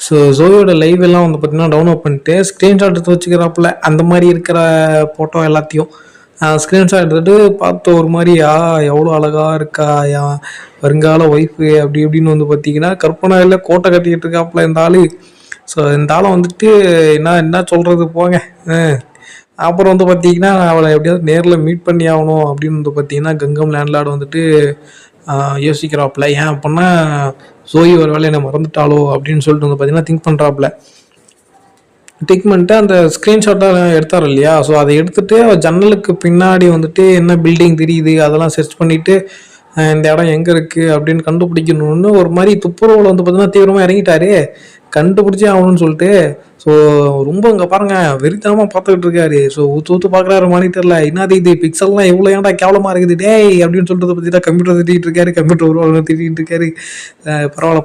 So ஜோயோட live எல்லாம் வந்து பார்த்தீங்கன்னா டவுன்லோட் பண்ணிட்டு ஸ்க்ரீன்ஷாட் எடுத்து வச்சுக்கிறாப்புல அந்த மாதிரி இருக்கிற ஃபோட்டோ எல்லாத்தையும் ஸ்க்ரீன்ஷாட் எடுத்துட்டு பார்த்து ஒரு மாதிரி எவ்வளோ அழகா இருக்கா வருங்கால ஒய்ஃபு அப்படி இப்படின்னு வந்து பார்த்தீங்கன்னா கற்பனையில் கோட்டை கட்டிக்கிட்டு இருக்காப்புல இந்த ஆளு. ஸோ இந்த ஆளை வந்துட்டு என்ன என்ன சொல்கிறது போங்க. அப்புறம் வந்து பார்த்தீங்கன்னா அவளை எப்படியாவது நேரில் மீட் பண்ணி ஆகணும் அப்படின்னு வந்து பார்த்தீங்கன்னா கங்கம் லேண்ட்லார்டு வந்துட்டு யோசிக்கிறாப்புல. ஏன் அப்படின்னா ஜோயி ஒரு வேலை என்னை மறந்துட்டாலோ அப்படின்னு சொல்லிட்டு வந்து பார்த்தீங்கன்னா திங்க் பண்ணுறாப்புல. திங்க் பண்ணிட்டு அந்த ஸ்க்ரீன்ஷாட்டாக எடுத்தார் இல்லையா, ஸோ அதை எடுத்துட்டு ஜன்னலுக்கு பின்னாடி வந்துட்டு என்ன பில்டிங் தெரியுது அதெல்லாம் சர்ச் பண்ணிவிட்டு இந்த இடம் எங்கே இருக்குது அப்படின்னு கண்டுபிடிக்கணும்னு ஒரு மாதிரி துப்புரவில் வந்து பார்த்தீங்கன்னா தீவிரமாக இறங்கிட்டாரு. கண்டுபிடிச்சே ஆகணும்னு சொல்லிட்டு. ஸோ ரொம்ப இங்கே பாருங்க வெறித்தனமாக பார்த்துக்கிட்டு இருக்காரு. ஸோ ஊற்று ஊற்று பார்க்குறாரு மானிட்டரில். என்னது இது பிக்சல்லாம் எவ்வளோ ஏன்டா கேவலமாக இருக்குது டேய் அப்படின்னு சொல்லிட்டு பற்றி தான் கம்ப்யூட்டர் திட்டிகிட்டு இருக்காரு. கம்ப்யூட்டர் உருவாக திட்டிகிட்டு இருக்காரு. பரவாயில்ல.